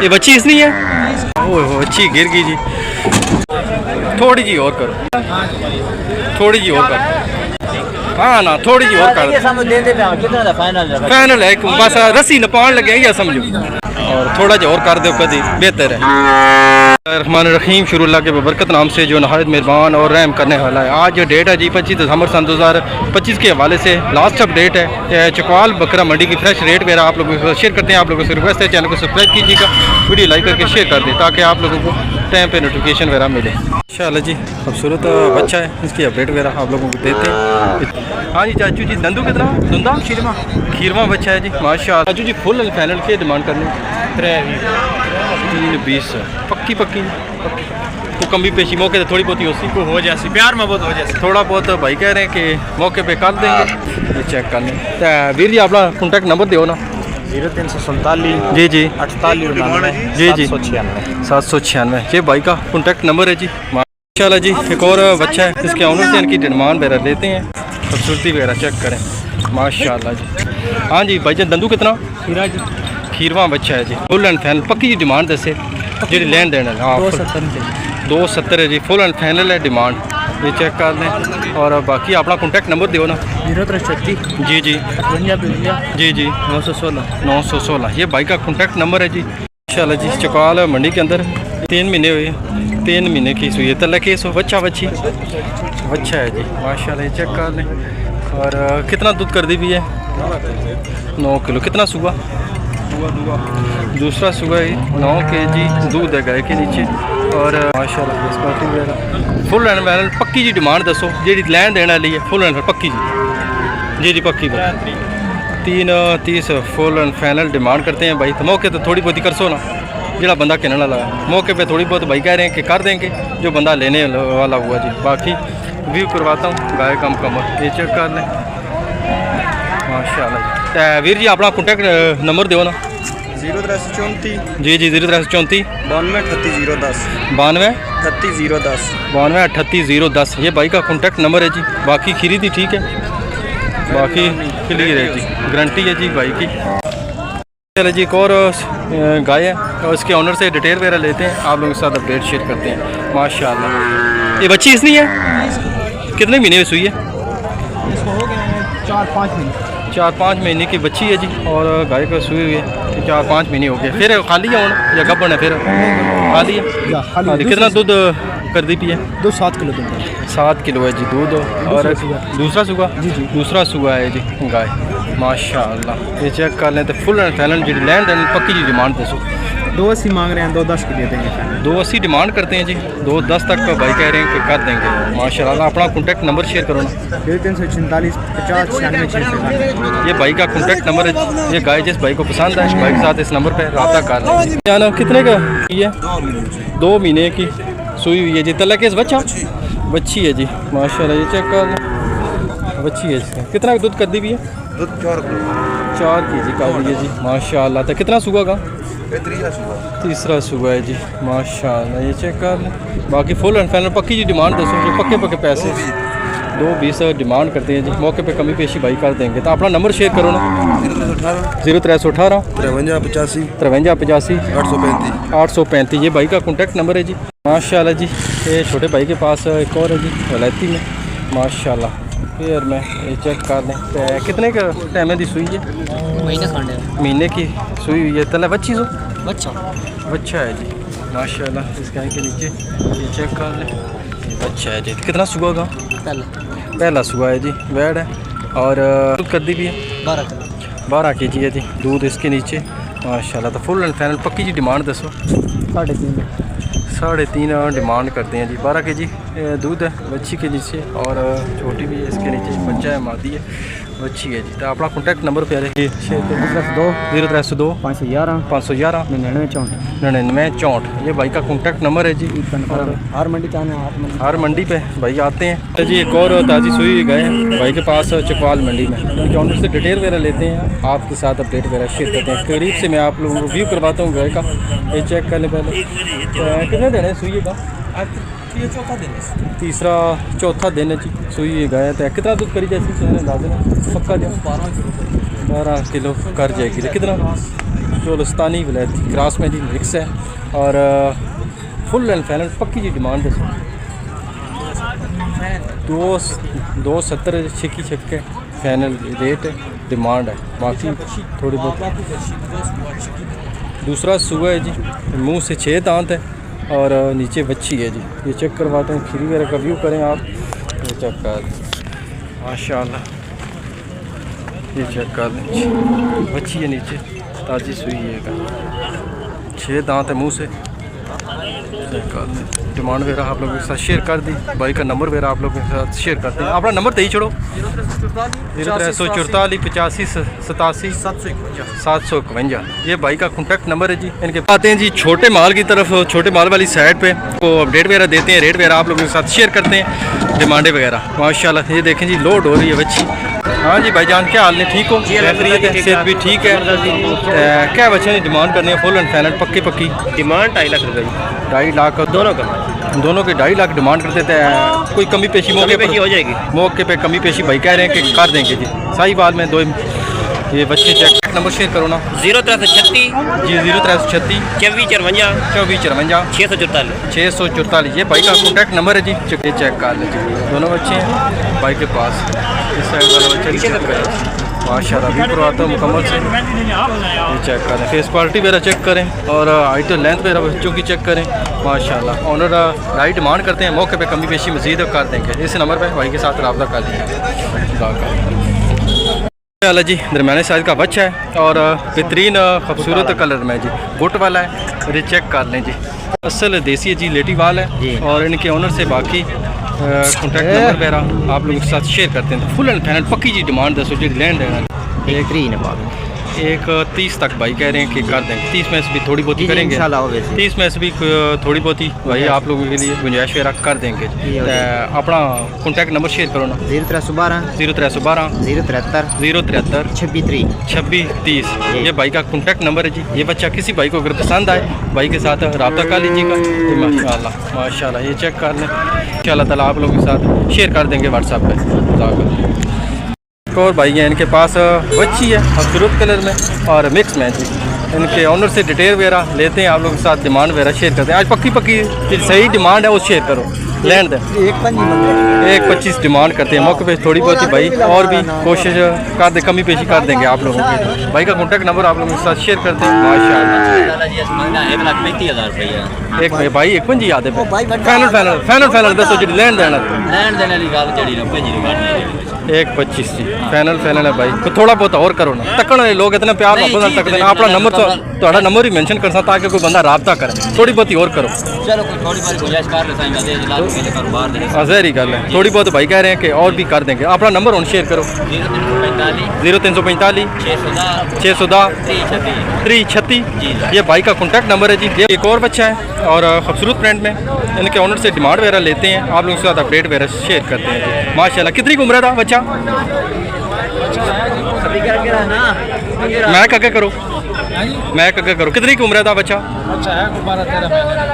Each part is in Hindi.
ये बच्ची इसलिए है? ओह अच्छी गिर गई जी। थोड़ी जी और करो, थोड़ी जी और करो। हाँ ना थोड़ी जी और कर। फाइनल है बस रस्सी नपान लगे या समझो, और थोड़ा जा और कर दो कभी बेहतर है। रहमान रहीम शुरू अल्लाह के बरकत नाम से जो नहायत मेहरबान और रहम करने वाला है। आज जो डेट है जी 25 दिसंबर सन 2025 के हवाले से लास्ट अपडेट है। चकवाल बकरा मंडी की फ्रेश रेट वगैरह आप लोगों को शेयर करते हैं। आप लोगों से रिक्वेस्ट है चैनल को सब्सक्राइब कीजिएगा, वीडियो लाइक करके शेयर कर दें ताकि आप लोगों को टाइम पे नोटिफिकेशन वगैरह मिले। इंशाल्लाह जी खूबसूरत बच्चा है, इसकी अपडेट वगैरह आप लोगों को देते हैं। हाँ जी चाचू जी नंदू कितना नंदा खीरवा बच्चा है जी माशाल्लाह। चाचू जी फुल फाइनल के डिमांड करनी 320 पक्की तो कमी पेशी मौके से थोड़ी बहुत ही उसी को हो जाए प्यार में बहुत हो जाए थोड़ा बहुत भाई कह रहे हैं कि मौके पे कर देंगे। ये चेक कर लें तो वीर जी अपना कॉन्टैक्ट नंबर दो ना। 0347 जी जी 48 जी जी 796 ये भाई का कॉन्टैक्ट नंबर है जी माशाल्लाह जी। एक और बच्चा है इसके ऑनर से इनकी डिमांड वगैरह लेते हैं, खूबसूरती वगैरह चेक करें माशाल्लाह जी। हाँ जी भाई जी दंदू कितना खीरवा बच्चा है जी फुल एंड फाइनल पक्की जी डिमांड दसे जी लैन देना। हाँ 270 है जी फुल एंड फाइनल है डिमांड। ये चेक कर लें और बाकी अपना कॉन्टैक्ट नंबर दो ना। 0336 जी जी जी जी 916 ये भाई का कॉन्टैक्ट नंबर है जी इंशाल्लाह जी। चकवाल मंडी के अंदर 3 महीने हुए 3 महीने की सुई है तल्ला केस हो बच्चा बच्ची बच्चा है जी माशाल्लाह। ये चेक कर लें और कितना दूध कर दी भी है 9 किलो। कितना सुबह दूसरा सुबह ही 9 kg दूध है गाय के नीचे और माशाल्लाह फुल एंड फाइनल पक्की जी डिमांड दसो जी लैन देने वाली है फुल एंड पक्की जी जी पक्की 330 फुल एंड फाइनल डिमांड करते हैं भाई। तो मौके तो थोड़ी बहुत ही कर सो ना जरा बंदा कहने वाला है मौके पे थोड़ी बहुत भाई कह रहे हैं कि कर देंगे जो बंदा लेने वाला हुआ जी। बाकी व्यू करवाता हूँ गाय कम कमर ये चेक कर लें माशाल्लाह। वीर जी अपना कॉन्टैक्ट नंबर दो ना। 0334 जी जी 0334 92 38010 ये भाई का कॉन्टैक्ट नंबर है जी। बाकी खीरी थी ठीक है बाकी क्लियर है जी गारंटी है जी भाई की। चले जी एक और गाय है और उसके ऑनर से डिटेल वगैरह लेते हैं आप लोगों के साथ अपडेट शेयर करते हैं माशाल्लाह। ये बच्ची इसलिए है कितने महीने में सुई है? 4-5 महीने की बच्ची है जी और गाय को सुई हुई है 4-5 महीने हो गए। फिर खाली है या गब्बन है? फिर खाली है खाली। कितना दूध कर दी पी है? 7 किलो दूध 7 किलो है जी दूध। और दूसरा सुबह जी जी दूसरा सुबह है जी गाय माशाल्लाह। ये चेक कर लें तो फुल एंड फाइनल जी लैंड पक्की जी डिमांड दसो। 280 मांग रहे हैं 210 की दे देंगे। 280 डिमांड करते हैं जी 210 तक का भाई कह रहे हैं कि कर देंगे माशाल्लाह। अपना कॉन्टैक्ट नंबर शेयर करो ना। 0346 50 96 ये भाई का कॉन्टैक्ट नंबर है। ये गाय जिस भाई को पसंद है भाई के साथ इस नंबर पर रब्ता कर लें। क्या नाम कितने का ये 2 महीने की सुई हुई है जी तल्ला केस बच्ची है जी माशाल्लाह। ये चेक कर लें बच्ची है इसका। कितना दूध कर दी भी है? दूध 4 kg का भी है जी माशाल्लाह। तो कितना सुबह का? तीसरा सुबह है जी माशाल्लाह। ये चेक कर लें बाकी फुल एंड फाइनल पक्की जी डिमांड दसो जो पक्के पैसे 220 डिमांड करते हैं जी मौके पे कमी पेशी भाई कर देंगे। तो अपना नंबर शेयर करो ना। 0318 5385 835 ये भाई का कॉन्टैक्ट नंबर है जी माशाल्लाह जी। ये छोटे भाई के पास एक और है जी वलायती में माशाल्लाह। फिर मैं ये चेक कर लें कितने का टाइम है दी सुई है? महीने की सुई हुई है तला बच्ची सो बच्चा है जी माशाल्लाह। इस गाय के नीचे ये चेक कर लें बच्चा है जी। कितना सुबह का? पहला सुबह है जी बैड है और दूध कर दी भी है 12 kg है जी दूध इसके नीचे माशाल्लाह। तो फुल एंड फाइनल पक्की जी डिमांड दसो। 3.5 डिमांड करते हैं जी 12 kg दूध है बच्ची के नीचे और छोटी भी है इसके नीचे बच्चा है मादी है बच्ची है जी। तो अपना कॉन्टैक्ट नंबर पे है 0302 511 9964 ये भाई का कॉन्टैक्ट नंबर है जी। हर मंडी पे भाई आते हैं। तो जी एक और ताज़ी सुई गए भाई के पास चकवाल मंडी में उनके ऑनर से डिटेल वगैरह लेते हैं आपके साथ अपडेट वगैरह शेयर करते हैं। करीब से मैं आप लोगों को व्यू करवाता हूँ गाय का। ये चेक कर ले पहले कितने देने सुई का? तीसरा चौथा दिन है जी सुई गया तो कितना दूध करी जैसे अंदाजा पक्का जो 12 किलो कर जाएगी। कितना चोलस्तानी विलायती क्रॉस में जी मिक्स है और फुल एंड फाइनल पक्की जी डिमांड है। 270 छिकी छक्के फाइनल रेट है, डिमांड है। बाकी थोड़ी बहुत दूसरा सुआ है जी, मुंह से 6 दांत है और नीचे बच्ची है जी। ये चेक करवाते हैं, खीरी वगैरह का व्यू करें आप। ये चेक कर माशाल्लाह, ये चेक कर लें, बच्ची है नीचे, ताज़ी सुई है, 6 दांत है मुंह से। डिमांड वगैरह आप लोगों के साथ शेयर कर दी, भाई का नंबर वगैरह आप लोगों के साथ शेयर करते हैं। अपना नंबर दे छोड़ो 0344 85 87 751। ये भाई का कॉन्टैक्ट नंबर है जी। इनके आते हैं जी छोटे माल की तरफ, छोटे माल वाली साइड पे को अपडेट वगैरह देते हैं, रेट वगैरह आप लोगों के साथ शेयर करते हैं, डिमांडें वगैरह। माशाल्लाह ये देखें जी, लोड हो रही है बच्ची। हाँ जी भाईजान, क्या हाल है? ठीक हो? सेहत भी ठीक है। क्या बच्चे डिमांड करनी है? फुल एंड फाइनल पक्की डिमांड 2.5 लाख रुपये, 2.5 लाख दोनों का, दोनों के 2.5 लाख डिमांड करते थे। कोई कमी पेशी मौके पे हो जाएगी? मौके पे कमी पेशी भाई कह रहे हैं कि कर देंगे जी। सही बात में 2 ये बच्चे चेक नंबर शेयर करो ना। 0336 जी 0336 2454 2454 644। ये भाई का कॉन्टैक्ट नंबर है जी। चेक कर लीजिए, दोनों बच्चे हैं भाई के पास। इस साइड वाला बच्चा माशाल्लाह भी करवाता हूँ मुकम्मल से। ये चेक करें, फेस क्वालिटी वगैरह चेक करें और हाइट लेंथ वगैरह बच्चों की चेक करें। माशाल्लाह ऑनर राइट डिमांड करते हैं, मौके पे कमी पेशी मज़ीद कर देंगे। इस नंबर पे भाई के साथ रब्ता कर लीजिए। जी दरमियाने साइज़ का बच्चा है और बेहतरीन खूबसूरत कलर में जी, बुट वाला है। ये चेक कर लें जी, असल देसी है जी, लेटी वाल है और इनके ऑनर से बाकी कॉन्टैक्ट नंबर वगैरह आप लोगों के साथ शेयर करते हैं। फुल एंड फाइनल पक्की जी डिमांड 10 जी लैंड है। एक 30 तक भाई कह रहे हैं कि कर देंगे। 30 में से भी थोड़ी बहुत ही करेंगे, 30 में से भी थोड़ी बहुत ही भाई आप लोगों के लिए गुंजाइश वगैरह कर देंगे। अपना कॉन्टैक्ट नंबर शेयर करो ना। 0312 073 073 26 30। ये भाई का कॉन्टैक्ट नंबर है जी। ये बच्चा किसी भाई को अगर पसंद आए भाई के साथ रब्ता कर लीजिएगा। माशाल्लाह माशाल्लाह, ये चेक कर लें, इंशाअल्लाह ताला आप लोगों के साथ शेयर कर देंगे व्हाट्सएप पे। और भाई है इनके पास बच्ची है खूबसूरत कलर में और मिक्स में जी। इनके ऑनर से डिटेल वगैरह लेते हैं, आप लोगों के साथ डिमांड वगैरह शेयर करते हैं। आज पक्की सही डिमांड है वो शेयर करो, लैंड दे 1.25 डिमांड करते हैं। मौके पे थोड़ी बहुत ही भाई और भी कोशिश कर दे, कमी पेशी कर देंगे आप लोगों के। भाई का कॉन्टैक्ट नंबर आप लोगों के साथ शेयर करते हैं। माशाल्लाह 1,35,000 रुपये एक भाई 1.25 याद है। फाइनल दसो जी, लैंड देना 1.25 जी फाइनल है भाई। तो थोड़ा बहुत और करो ना, तकन लोग इतना प्यार मोहब्बत तकते हैं। अपना नंबर तो नंबर ही मेंशन कर सकता ताकि कोई बंदा रब्ता करे। थोड़ी बहुत ही और करो, चलो थोड़ी बार गुंजाइश कर ले। हाँ जहरी गल है, थोड़ी बहुत भाई कह रहे हैं कि और भी कर देंगे। अपना नंबर ऑन शेयर करो 0345 610 336। ये भाई का कॉन्टैक्ट नंबर है जी। ये एक और बच्चा है और खूबसूरत प्रिंट में, इनके ऑनर से डिमांड वगैरह लेते हैं, आप लोगों के साथ अपडेट वगैरह शेयर करते हैं। माशाल्लाह कितनी उम्र था बच्चा? मैं क्या करो, कितनी की उम्र था बच्चा?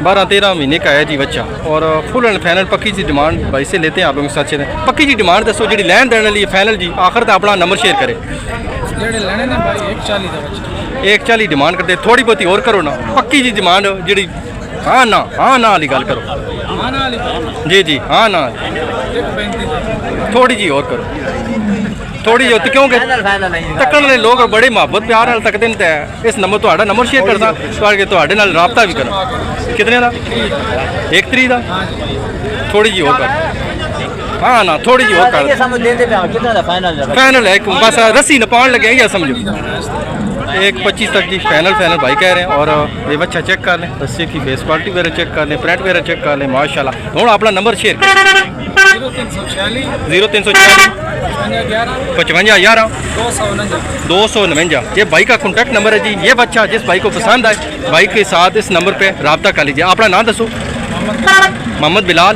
12-13 महीने का है जी बच्चा और फुल एंड फाइनल पक्की जी डिमांड भाई से लेते हैं, आप लोगों के साथ शेयर। पक्की जी डिमांड दसो जी लैंड देने लिए फाइनल जी। आखिर तक अपना नंबर शेयर करें। 140 डिमांड करते, थोड़ी बहुत ही और करो ना। पक्की जी डिमांड जी, हाँ ना वाली गल करो जी हाँ ना, थोड़ी जी और करो, थोड़ी जो क्योंकि तकन लोग बड़े मुहब्बत प्यार नाल तकते हैं। इस नंबर तो नंबर शेयर करता तो रब्ता भी करो। कितने का? 1 तरीक का, थोड़ी जी और कर। हाँ ना थोड़ी जी और कर, फाइनल है बस रस्सी न पान लगे या समझो। 1.25 तक जी फाइनल भाई कह रहे हैं। और ये बच्चा चेक कर लें, बच्चे की फेस क्वालिटी वगैरह चेक कर लें, प्रिंट वगैरह चेक कर लें। माशाल्लाह थोड़ा अपना नंबर शेयर करें। 0346 55 11 249। ये भाई का कॉन्टैक्ट नंबर है जी। ये बच्चा जिस भाई को पसंद आए भाई के साथ इस नंबर पे रब्ता कर लीजिए। अपना नाम दसो। मोहम्मद बिलाल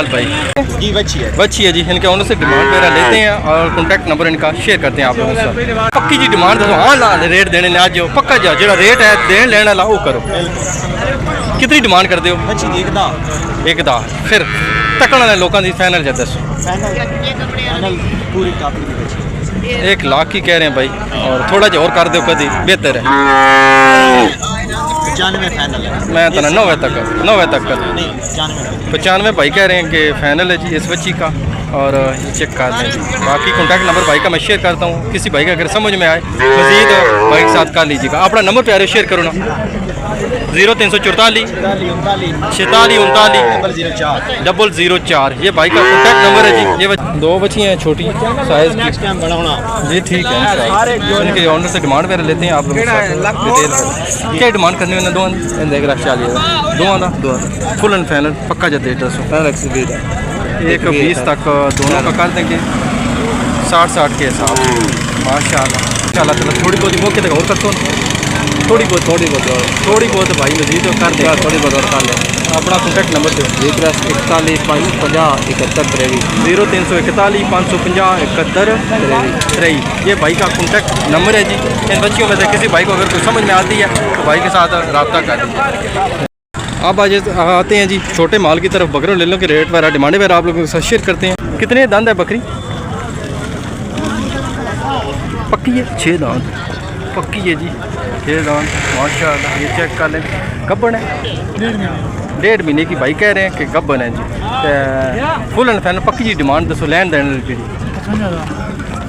भाई जी। बच्ची है जी। इनके ऑनर से डिमांड वगैरह लेते हैं और कॉन्टैक्ट नंबर इनका शेयर करते हैं आप लोगों के साथ। पक्की जी डिमांड दसो, हाँ ला रेट देने ने आज पक्का जा जो रेट है देने लेने ला वो करो। कितनी डिमांड करते हो? एक दा फिर तकन वाले लोगों की फाइनल जा दसो। 1 लाख की कह रहे हैं भाई, और थोड़ा जो और कर दो कभी बेहतर है। 95 फाइनल है। मैं तो 90 तक 90 तक कर नहीं 95। 95 भाई कह रहे हैं कि फाइनल है जी इस बच्ची का, और ये चेक कर दें जी। बाकी कॉन्टैक्ट नंबर भाई का मैं शेयर करता हूँ, किसी भाई का अगर समझ में आए मज़ीद भाई के साथ कर लीजिएगा। अपना नंबर प्यारे शेयर करो ना, 0344 46 39 004। ये भाई का कॉन्टैक्ट नंबर है जी। ये 2 बच्ची हैं छोटी साइज़ की टाइम बड़ा होना जी, ठीक है। इनके ऑनर से डिमांड वगैरह लेते हैं आप लोग। क्या डिमांड करनी है दो देख रहा चाहिए दो फुल एंड फाइनल पक्का जाते 120 तक दोनों का कर देंगे 60 के हिसाब से। माशाल्लाह थोड़ी बहुत मौके तक और करते हो, थोड़ी बहुत भाई मजीद कर दें, थोड़ी बहुत और कर लें। अपना कॉन्टैक्ट नंबर दो 41 550 71 0341 550 71। ये भाई का कॉन्टैक्ट नंबर है जी। इन बच्चियों में से किसी भाई को अगर कोई समझ में आती है तो भाई के साथ रब्ता कर लीजिए। अब आज आते हैं जी छोटे माल की तरफ। बकरों ले लो के रेट वगैरह डिमांड वगैरह आप लोगों के साथ शेयर करते हैं। कितने दांत है बकरी? पक्की है 6 दांत पक्की है जी, 6 दांत माशाल्लाह। ये चेक कर लें, गब्बन है 1.5 महीने की भाई कह रहे हैं कि गब्बन है जी। फुल एंड फाइनल पक्की जी डिमांड दसो लैंड देने की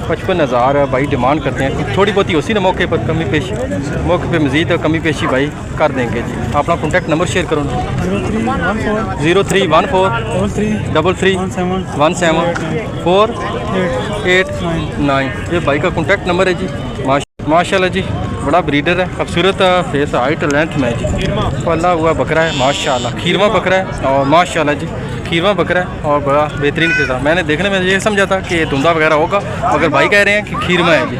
55,000 भाई डिमांड करते हैं। थोड़ी बहुत ही उसी ना मौके पर कमी पेशी, मौके पे मज़ीद कमी पेशी भाई कर देंगे जी। अपना कॉन्टैक्ट नंबर शेयर करो ना 0314 33 17 489। ये भाई का कॉन्टैक्ट नंबर है जी। माशाल्लाह जी बड़ा ब्रीडर है, खूबसूरत फेस हाइट लेंथ में जी। पला हुआ बकरा है माशाल्लाह, खीरवा बकरा है और माशाल्लाह जी खीरवा बकरा है और बड़ा बेहतरीन किस्म। मैंने देखने में ये समझा था कि धुंधा वगैरह होगा, मगर भाई कह रहे हैं कि खीरमा है जी।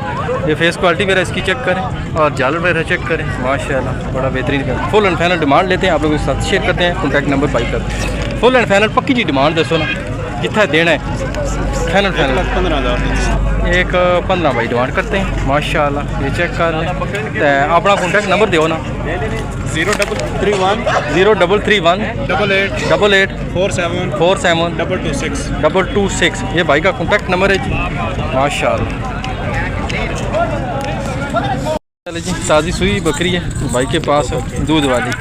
ये फेस क्वालिटी वगैरह इसकी चेक करें और जालर वगैरह चेक करें माशाल्लाह बड़ा बेहतरीन किस्म। फुल एंड फाइनल डिमांड लेते हैं आप लोगों के साथ शेयर करते हैं। कॉन्टैक्ट नंबर भाई कर फुल एंड फाइनल पक्की जी डिमांड दसो ना जितना देना है। फाइनल 15,000 एक 15 भाई डिमांड करते हैं माशाल्लाह। ये चेक कर लें। अपना कॉन्टैक्ट नंबर दो ना 0331 0331 88 88 47 47 226। 226। ये भाई का कॉन्टैक्ट नंबर है जी माशाल्लाह। चले जी ताज़ी सुई बकरी है भाई के पास दूध वाली,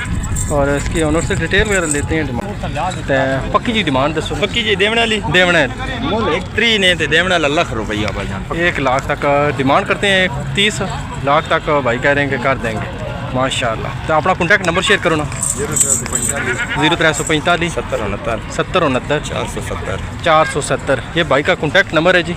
और इसके ऑनर से डिटेल वगैरह लेते हैं। पक्की जी डिमांड दसो। पक्की जी देवना ली देवना है मोल 1 ने ते देवना लाख रुपया भाईजान 1 लाख तक डिमांड करते हैं। 30 लाख तक भाई कह रहे हैं कि कर देंगे माशाल्लाह। तो अपना कॉन्टैक्ट नंबर शेयर करो ना 0345 70 69 70 69 470। 470। ये भाई का कॉन्टैक्ट नंबर है जी।